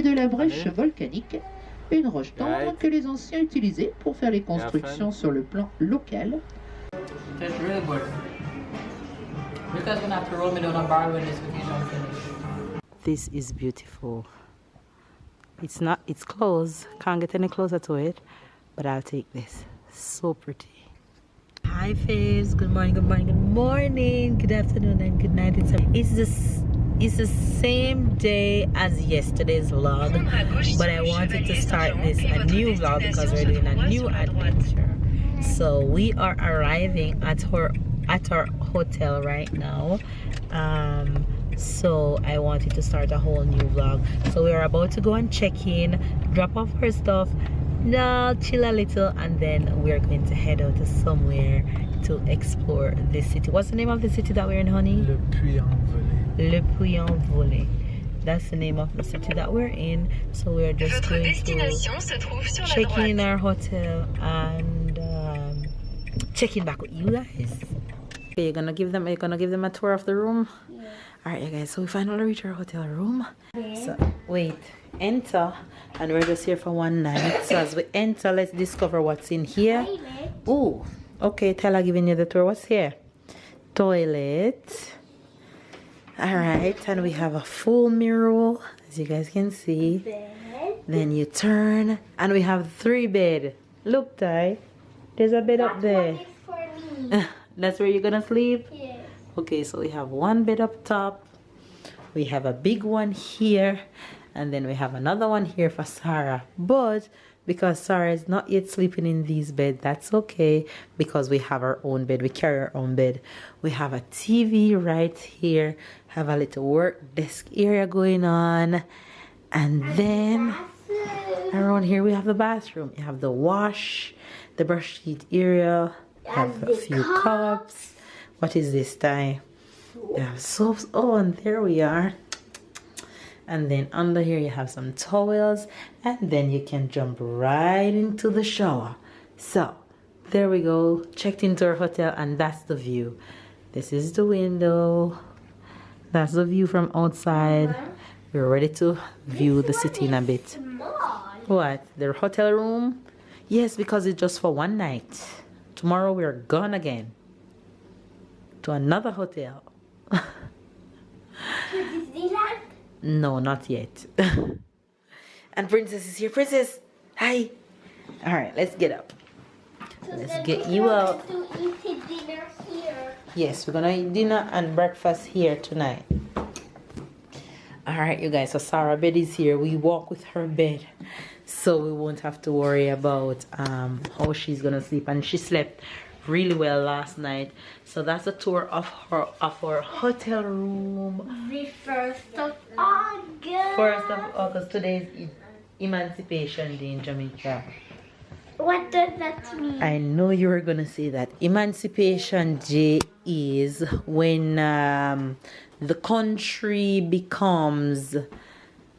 de la brèche volcanique, une roche tendre que les anciens utilisaient pour faire les constructions sur le plan local. That's really good. Because gonna have to roll me down a bar when this vacation finished. This is beautiful. It's closed. Can't get any closer to it, but I'll take this. So pretty. Hi faves, good morning, good morning, good morning, good afternoon and good night. It's the same day as yesterday's vlog, but I wanted to start a new vlog because we're doing a new adventure. So we are arriving at our hotel right now. So I wanted to start a whole new vlog. So we are about to go and check in, drop off our stuff, chill a little, and then we're going to head out to somewhere to explore this city. What's the name of the city that we're in, honey? Le Puy-en-Velay. Le Puy-en-Velay. That's the name of the city that we're in. So we're just going to check in our hotel and check in back with you guys. Okay, you're gonna give them a tour of the room? Yeah. Alright, you guys, so we finally reached our hotel room. So wait, enter, and we're just here for one night. So as we enter, let's discover what's in here. Oh, okay, Tyler giving you the tour. What's here? Toilet. Alright, and we have a full mirror, as you guys can see. Bed. Then you turn, and we have 3 beds. Look, Ty, there's a bed up there. One is for me. That's where you're gonna sleep? Yes. Okay, so we have 1 bed up top. We have a big one here. And then we have another one here for Sarah. But because Sarah is not yet sleeping in these beds, that's okay. Because we have our own bed. We carry our own bed. We have a TV right here. Have a little work desk area going on. And then around here we have the bathroom. You have the wash, the brush sheet area. Have a few cups. What is this, Ty? Yeah, soaps. Oh, and there we are. And then under here you have some towels, and then you can jump right into the shower. So there we go. Checked into our hotel, and that's the view. This is the window. That's the view from outside. We're ready to view the city in a bit. What? The hotel room? Yes, because it's just for one night. Tomorrow we're gone again to another hotel. To Disneyland? No, not yet. And Princess is here. Princess, hi. All right, let's get up. So let's get you out. To eat dinner here. Yes, we're gonna eat dinner and breakfast here tonight. All right, you guys. So Sarah's bed is here. We walk with her bed, so we won't have to worry about how she's gonna sleep. And she slept really well last night. So that's a tour of our hotel room. The 1st of August. 1st of August. Today is Emancipation Day in Jamaica. What does that mean? I know you were gonna say that. Emancipation Day is when the country becomes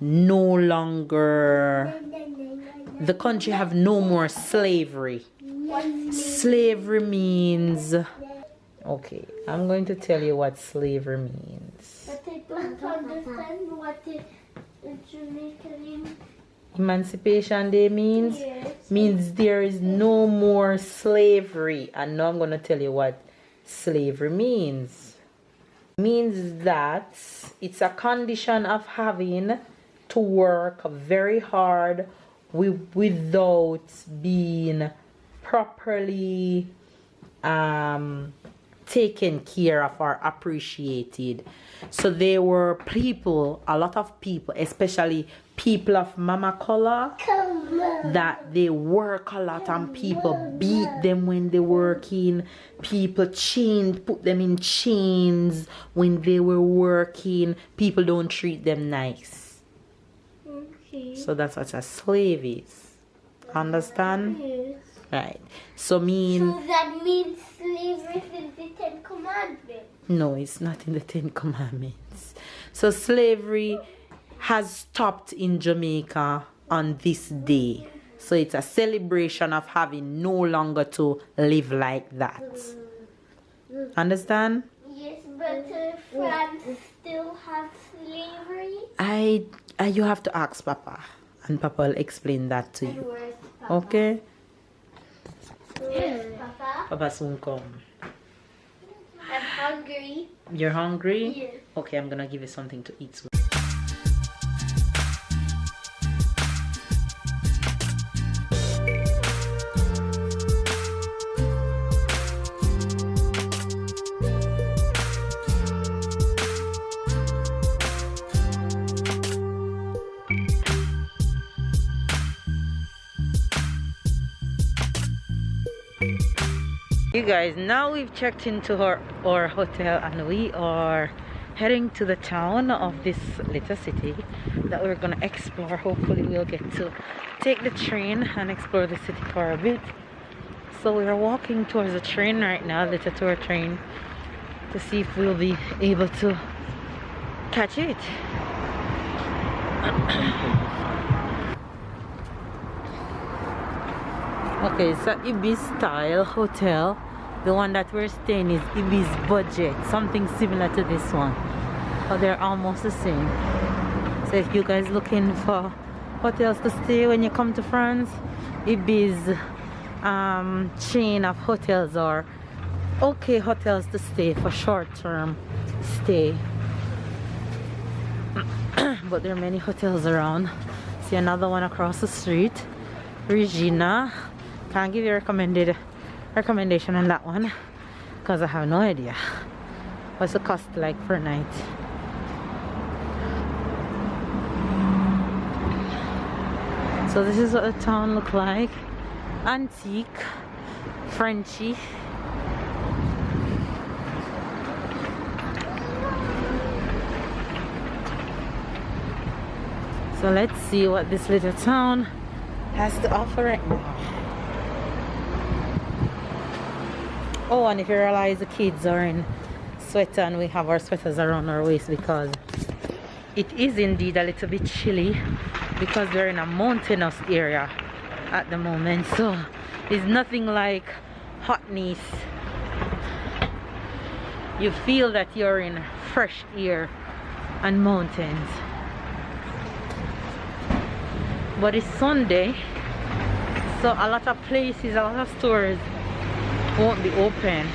no longer, the country have no more slavery. Slavery means, okay, I'm going to tell you what slavery means. But I don't understand what it means. Emancipation Day means? Yes. Means there is no more slavery. And now I'm going to tell you what slavery means. Means that it's a condition of having to work very hard without being properly taken care of or appreciated. So there were people, a lot of people, especially people of mama color, that they work a lot and people beat them when they working. People put them in chains when they were working. People don't treat them nice. Okay. So that's what a slave is. Understand? Yes. Right. So So that means slavery is the 10 Commandments. no, it's not in the 10 Commandments. So slavery has stopped in Jamaica on this day. So it's a celebration of having no longer to live like that. Understand? Yes, But France still have slavery? You have to ask Papa, and Papa will explain that to And you. where's Papa? Okay? Where's Papa? Papa soon come. I'm hungry. You're hungry? Yes. Okay, I'm gonna give you something to eat soon. You guys, now we've checked into our hotel and we are heading to the town of this little city that we're gonna explore. Hopefully we'll get to take the train and explore the city for a bit. So we're walking towards the train right now, the tour train, to see if we'll be able to catch it. Okay, so Ibis style hotel. The one that we're staying is Ibis budget, something similar to this one, but they're almost the same. So if you guys looking for hotels to stay when you come to France, Ibis chain of hotels are okay hotels to stay for short-term stay. But there are many hotels around. See another one across the street, Regina. Can't give you a recommendation on that one because I have no idea what's the cost like per night. So this is what the town look like. Antique, Frenchy. So let's see what this little town has to offer right now. Oh, and if you realize the kids are in sweater and we have our sweaters around our waist because it is indeed a little bit chilly because we're in a mountainous area at the moment. So it's nothing like hotness. You feel that you're in fresh air and mountains. But it's Sunday, so a lot of places, a lot of stores won't be open,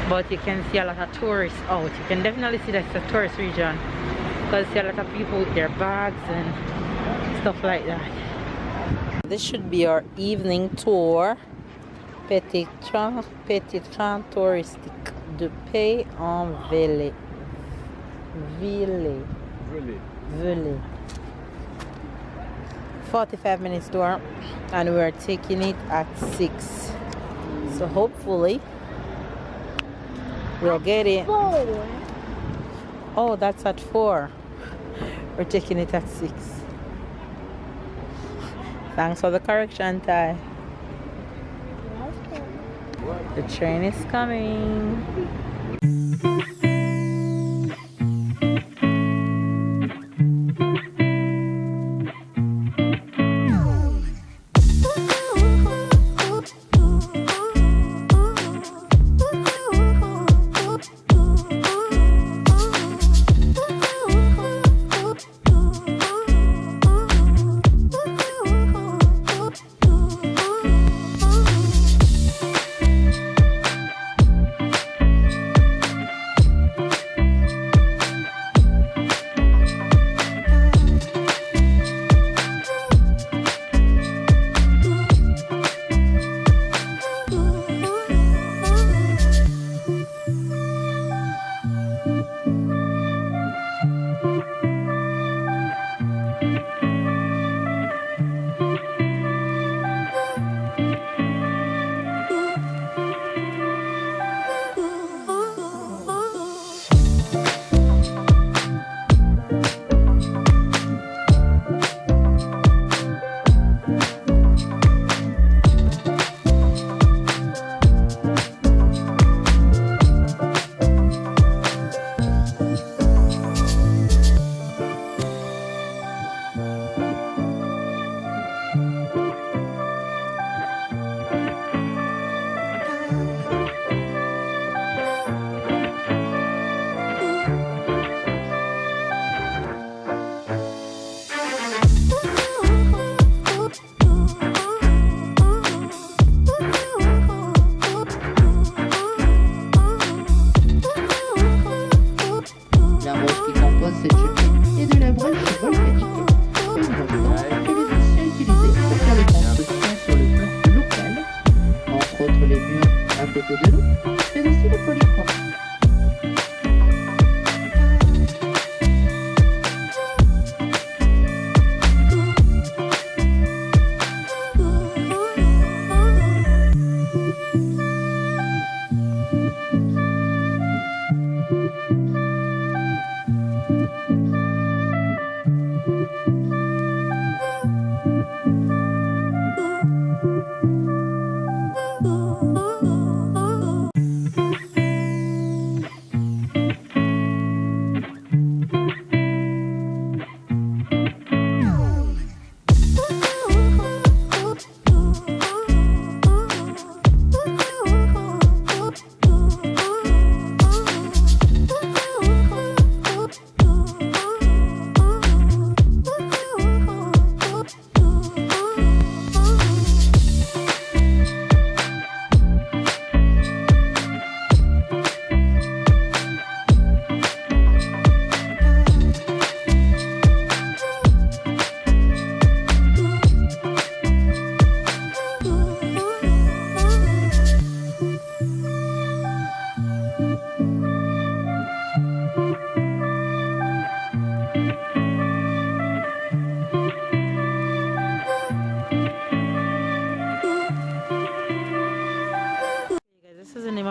but you can see a lot of tourists out. You can definitely see that it's a tourist region because you see a lot of people with their bags and stuff like that. This should be our evening tour. Petit train touristique de Pays en Velay. 45 minutes tour, and we're taking it at 6. So hopefully we'll get it. 4. Oh, that's at 4. We're taking it at 6. Thanks for the correction, Ty. The train is coming.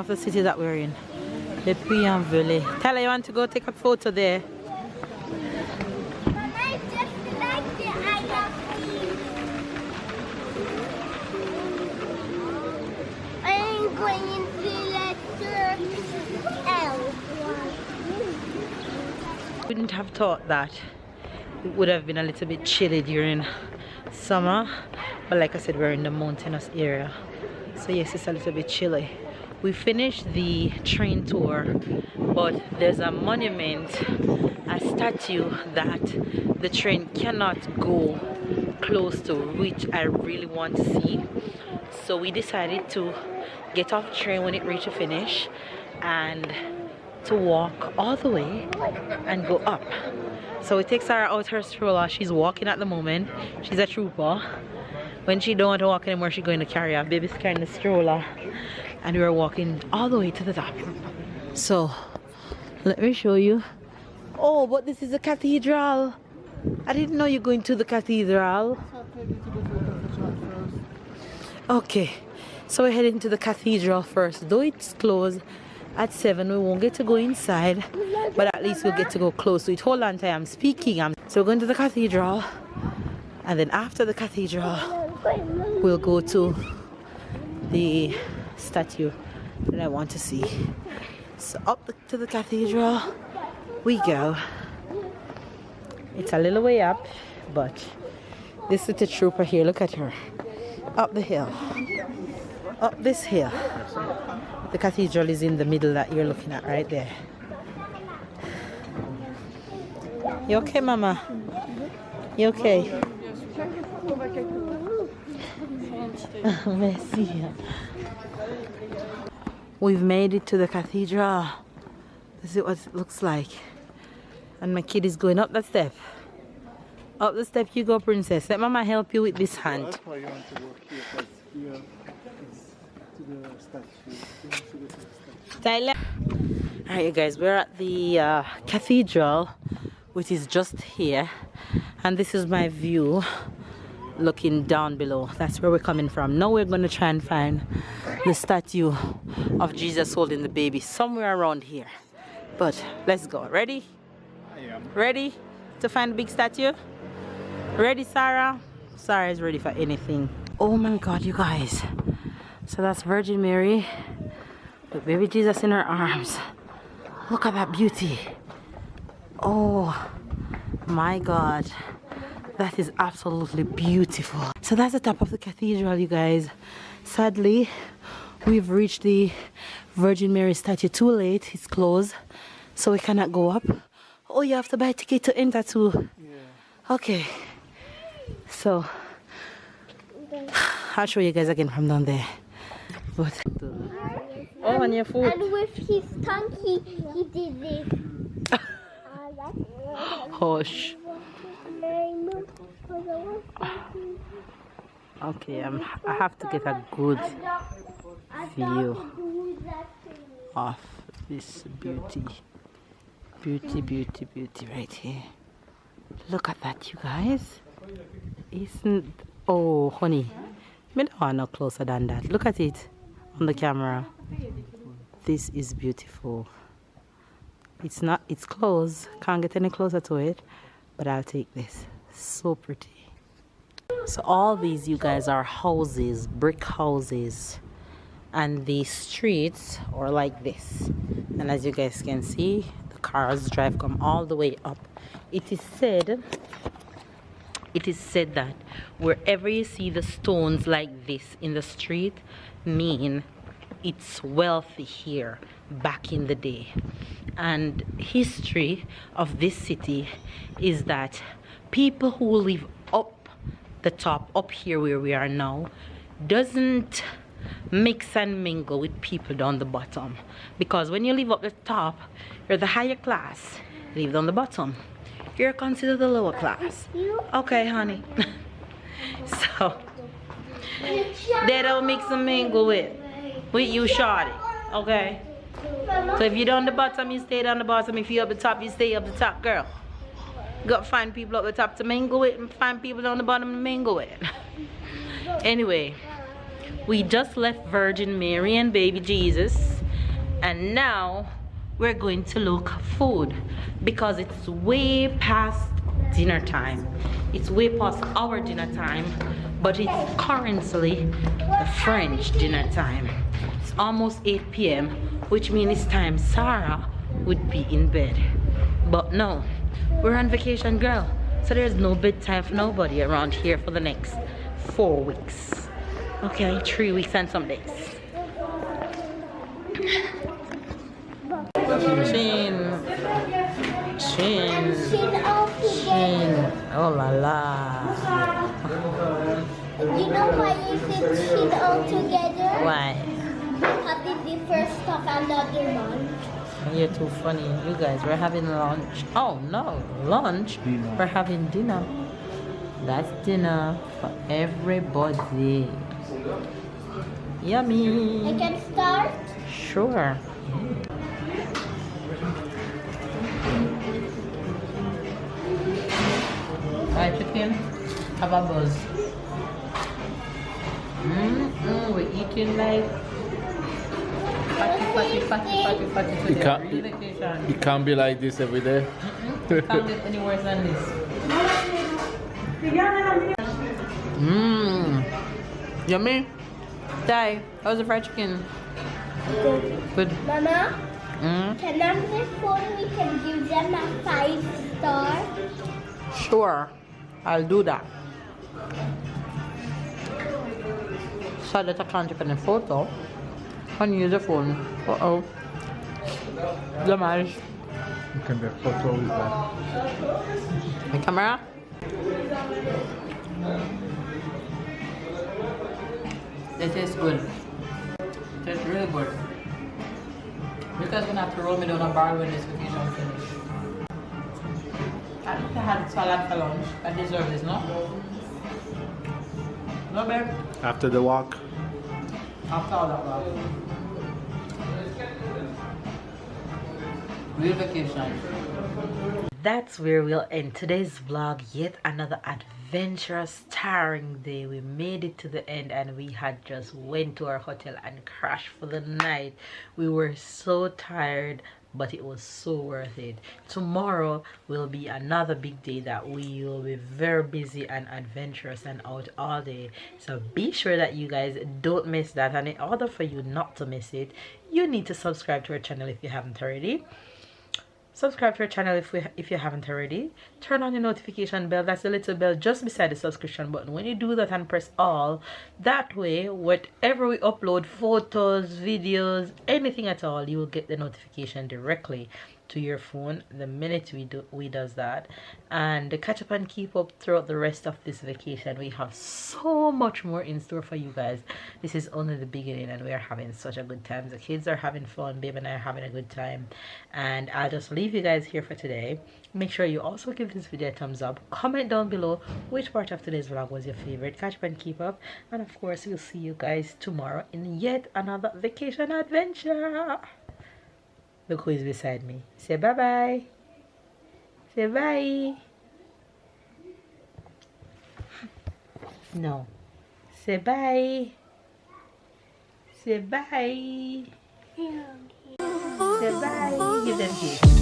of the city that we're in. The Preambule. Tyler, you want to go take a photo there? I just like the I'm going to letter L. Wouldn't have thought that it would have been a little bit chilly during summer, but like I said, we're in the mountainous area, so yes, it's a little bit chilly. We finished the train tour, but there's a monument, a statue that the train cannot go close to, which I really want to see. So we decided to get off the train when it reached a finish and to walk all the way and go up. So it takes Sarah out her stroller. She's walking at the moment. She's a trooper. When she don't want to walk anymore, she's going to carry her. Baby's carrying the stroller. And we're walking all the way to the top. So, let me show you. Oh, but this is a cathedral. I didn't know you're going to the cathedral. Okay, so we're heading to the cathedral first. Though it's closed at 7, we won't get to go inside, but at least we'll get to go close to it. Hold on till I'm speaking. So we're going to the cathedral, and then after the cathedral, we'll go to the statue that I want to see. So up to the cathedral we go. It's a little way up, but this little trooper here, look at her. Up the hill. Up this hill. The cathedral is in the middle that you're looking at right there. You okay, Mama? You okay? Merci. We've made it to the cathedral. This is what it looks like. And my kid is going up the step. Up the step you go, princess. Let Mama help you with this hand. That's why you want to walk here, because here is to the statue. Tyler. Alright, you guys, we're at the cathedral, which is just here. And this is my view looking down below. That's where we're coming from. Now we're going to try and find the statue of Jesus holding the baby somewhere around here. But let's go. Ready? I am. Ready to find the big statue? Ready, Sarah? Sarah is ready for anything. Oh my God, you guys. So that's Virgin Mary with baby Jesus in her arms. Look at that beauty. Oh my God. That is absolutely beautiful. So that's the top of the cathedral, you guys. Sadly, we've reached the Virgin Mary statue too late. It's closed, so we cannot go up. Oh, you have to buy a ticket to enter too. Yeah. Okay. So, I'll show you guys again from down there. But, oh, on your foot. And with his tongue, he did this. Hush. Okay, I have to get a good view of this beauty. Beauty right here. Look at that, you guys. Isn't, oh honey, I don't want no closer than that. Look at it on the camera. This is beautiful. It's not, it's closed, can't get any closer to it, but I'll take this. So pretty. So all these, you guys, are houses, brick houses, and the streets are like this. And as you guys can see, the cars drive come all the way up. It is said that wherever you see the stones like this in the street, mean it's wealthy here back in the day. And history of this city is that people who live up the top, up here where we are now, doesn't mix and mingle with people down the bottom. Because when you live up the top, you're the higher class. You live down the bottom, you're considered the lower class. Okay, honey. So they don't mix and mingle with you, shorty. Okay? So if you're down the bottom, you stay down the bottom. If you're up the top, you stay up the top, girl. You gotta find people up the top to mingle with and find people down the bottom to mingle with. Anyway, we just left Virgin Mary and baby Jesus, And now we're going to look food because it's way past dinner time. It's way past our dinner time, but it's currently the French dinner time. It's almost 8 p.m, which means it's time Sarah would be in bed. But no, we're on vacation, girl. So there's no bedtime for nobody around here for the next 4 weeks. Okay, 3 weeks and some days. Chin. Chin. Chin. Oh la la. You know why is it chin all together? Why? Because it's the first of another month. You're too funny. You guys, we're having lunch. Oh no, lunch? Dinner. We're having dinner. That's dinner for everybody. Yummy. I can start? Sure. Alright, chicken. Have a buzz. We're eating like fatty. It can't be like this every day. Can't get any worse than this. Yummy. Dai, how's the fried chicken? Good. Mama, can on this phone we can give them a 5-star? Sure, I'll do that. So that I can't take any photo. Can use the phone. Uh-oh. Damage. You can take photo with that. The camera? It tastes good. It tastes really good. You guys gonna have to roll me down a bar when this vacation finishes. I think I had salad for lunch. I deserve this, no? No, babe? After the walk. After all that walk. Real vacation. That's where we'll end today's vlog. Yet another adventurous, tiring day. We made it to the end and we had just went to our hotel and crashed for the night. We were so tired, but it was so worth it. Tomorrow will be another big day that we will be very busy and adventurous and out all day. So be sure that you guys don't miss that, and in order for you not to miss it, you need to subscribe to our channel if you haven't already. Subscribe to our channel if you haven't already. Turn on the notification bell. That's the little bell just beside the subscription button. When you do that and press all, that way whatever we upload, photos, videos, anything at all, you will get the notification directly to your phone the minute we does that. And catch up and keep up throughout the rest of this vacation. We have so much more in store for you guys. This is only the beginning and we are having such a good time. The kids are having fun, babe and I are having a good time, and I'll just leave you guys here for today. Make sure you also give this video a thumbs up. Comment down below which part of today's vlog was your favorite. Catch up and keep up, and of course we'll see you guys tomorrow in yet another vacation adventure. Look who is beside me. Say bye-bye. Say bye. No. Say bye. Say bye. Say bye. Give them kiss.